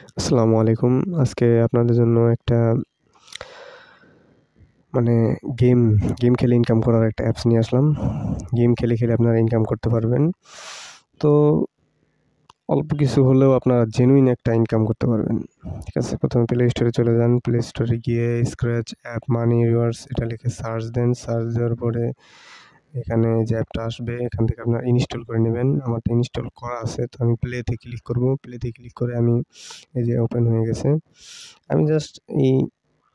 আসসালামু আলাইকুম। আজকে আপনাদের জন্য একটা মানে গেম গেম খেলে ইনকাম করার একটা অ্যাপস নিয়ে আসলাম। গেম খেলে আপনারা ইনকাম করতে পারবেন। তো অল্প কিছু হলেও আপনারা জেনুইন একটা ইনকাম করতে পারবেন। ঠিক আছে? প্রথমে প্লে স্টোরে চলে যান। প্লে স্টোরে গিয়ে স্ক্র্যাচ অ্যাপ মানি রিওয়ার্ডস এটা লিখে সার্চ দেন। সার্চ দেওয়ার পরে এখানে যে অ্যাপটা আসবে এখান থেকে আপনারা ইনস্টল করে নেবেন। আমারটা ইনস্টল করা আছে। তো আমি প্লেতে ক্লিক করব। প্লেতে ক্লিক করে আমি এই যে ওপেন হয়ে গেছে। আমি জাস্ট এই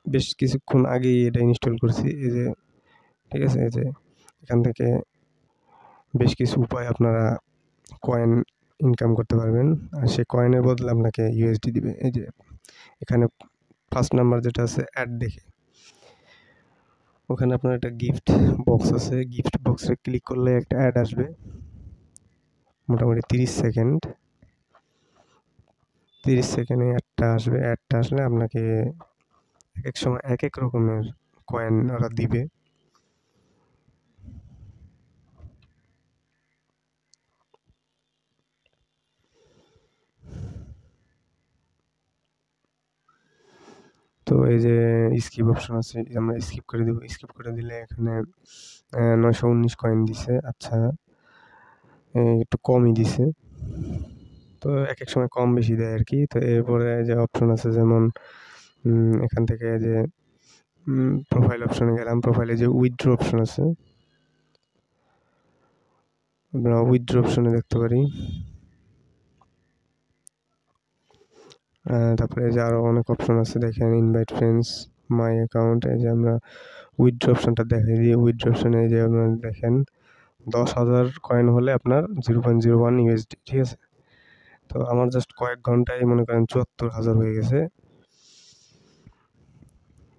বেশ কিছুক্ষণ আগেই এটা ইনস্টল করছি। এই যে ঠিক আছে? এই যে এখান থেকে বেশ কিছু উপায় আপনারা কয়েন ইনকাম করতে পারবেন। আর সেই কয়েনের বদলে আপনাকে ইউএসডি দিবে। এই যে এখানে 1st নাম্বার যেটা আছে অ্যাড দেখে। ওখানে আপনার একটা গিফট বক্স আছে। গিফট বক্সে ক্লিক করলে একটা অ্যাড আসবে। মোটামুটি 30 সেকেন্ড। 30 সেকেন্ডে অ্যাডটা আসবে। অ্যাডটা আসলে আপনাকে একেক সময় একেক রকমের কয়েন ওরা দিবে। তো এই যে স্কিপ অপশন আছে, আমরা স্কিপ করে দিব। স্কিপ করে দিলে এখানে 919 কয়েন দিছে। আচ্ছা, একটু কমই দিছে। তো একেক সময় কম বেশি দেয় আরকি। তো এরপরে যে অপশন আছে যেমন এখান থেকে যে প্রোফাইল অপশনে গেলাম। প্রোফাইলে যে উইথড্র অপশন আছে। আমরা উইথড্র অপশনে দেখতে পারি। তারপরে এই যে আরো অনেক অপশন আছে দেখেন ইনভাইট ফ্রেন্ডস, মাই অ্যাকাউন্ট। এই যে আমরা উইথড্র অপশনটা দেখাই দিই। উইথড্র অপশনে এই যে আপনারা দেখেন 10,000 কয়েন হলে আপনার 0.01 ইউএসডি। ঠিক আছে? তো আমার জাস্ট কয়েক ঘন্টায় মনে করেন 74,000 হয়ে গেছে।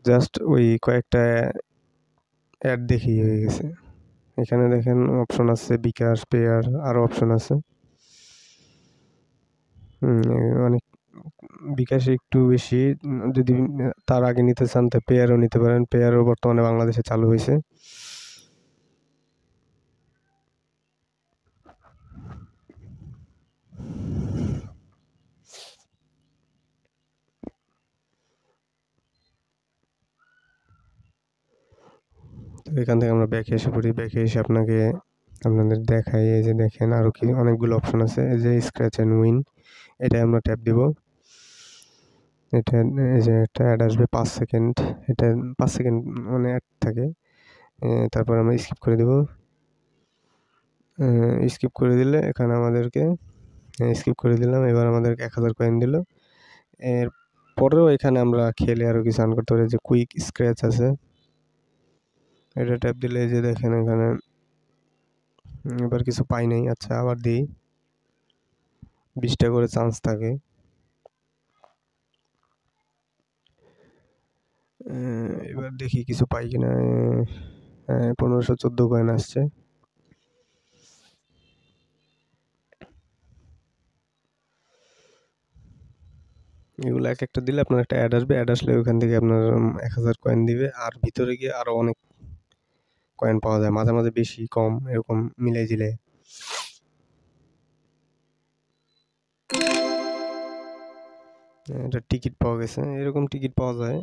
জাস্ট ওই কয়েকটা অ্যাড দেখেই হয়ে গেছে। এখানে দেখেন অপশন আছে বিকাশ, পেয়ার আরো অপশন আছে। অনেক বিকাশে একটু বেশি। যদি তার আগে নিতে চান তো পেয়ারও নিতে পারেন। পেয়ারও বর্তমানে বাংলাদেশে চালু হইছে। তো এখান থেকে আমরা ব্যাকে এসে পড়ি। ব্যাকে এসে আপনাদের দেখাই। এই যে দেখেন আরো কি অনেকগুলো অপশন আছে। এই যে স্ক্র্যাচ অ্যান্ড উইন এটায় আমরা ট্যাপ দিব। এটা এই যে একটা অ্যাড আসবে 5 সেকেন্ড। এটা 5 সেকেন্ড মানে অ্যাড থাকে। তারপর আমরা স্কিপ করে দিব। স্কিপ করে দিলে এখানে আমাদেরকে স্কিপ করে দিলাম। এবার আমাদেরকে 1000 কয়েন দিল। এরপরেও এখানে আমরা খেলে আরো কিছু আর্ন করতে পারি। যে কুইক স্ক্র্যাচ আছে। এটা ট্যাপ দিলে এই যে দেখেন এখানে এবার কিছু পাই নাই। আচ্ছা আবার দিই। 20 টা করে চান্স থাকে। এবার দেখি কিছু পাই কিনা। 1514 কয়েন আসছে। এগুলো একেকটা দিলে আপনার একটা অ্যাড আসবে। অ্যাড আসলে ওখান থেকে আপনার 1000 কয়েন দিবে। আর ভিতরে গিয়ে আরো অনেক কয়েন পাওয়া যায়। মাঝে, মাঝে বেশি কম এরকম মিলাই-ঝিলাই। এটা টিকিট পাওয়া গেছে। এরকম টিকিট পাওয়া যায়।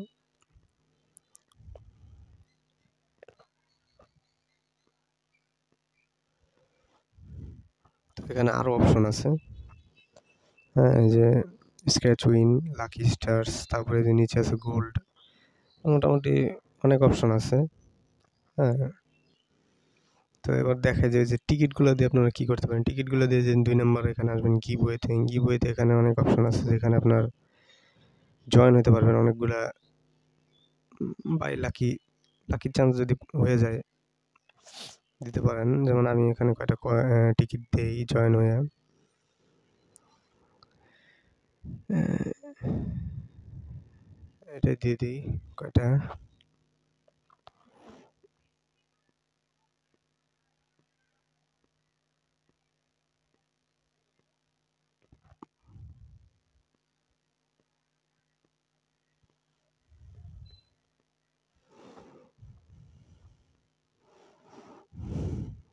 তো এখানে আরো অপশন আছে। হ্যাঁ, এই যে স্ক্র্যাচ উইন, লাকি স্টারস, তারপরে যে নিচে আছে গোল্ড। মোটামুটি অনেক অপশন আছে। হ্যাঁ। তো এবার দেখা যায় যে টিকিটগুলো দিয়ে আপনারা কি করতে পারেন। টিকিটগুলো দিয়ে যে 2 নাম্বার এখানে আসবেন গিভওয়েতে। গিভওয়েতে এখানে অনেক অপশন আছে যেখানে আপনার জয়েন হতে পারবেন অনেকগুলা বাই লাকি চান্স যদি হয়ে যায় দিতে পারেন। যেমন আমি এখানে কয়টা টিকিট দেই জয়েন হয়ে। এটা দিয়ে দিই কয়টা।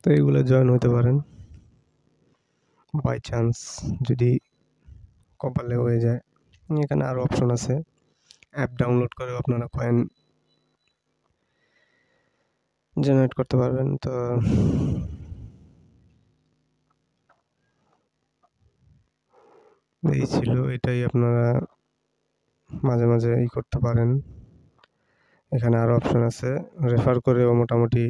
তো এগুলো জয়েন হতে পারেন বাই চান্স যদি কপালে হয়ে যায়। এখানে আরও অপশন আছে, অ্যাপ ডাউনলোড করেও আপনারা কয়েন জেনারেট করতে পারবেন। তো এই ছিল, এটাই আপনারা মাঝে মাঝে করতে পারেন। এখানে আরও অপশন আছে, রেফার করেও মোটামুটি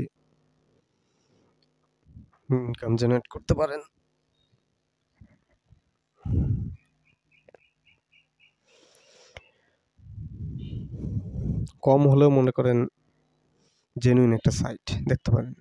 ইনকাম জেনারেট করতে পারেন। কম হলেও মনে করেন জেনুইন একটা সাইট দেখতে পারেন।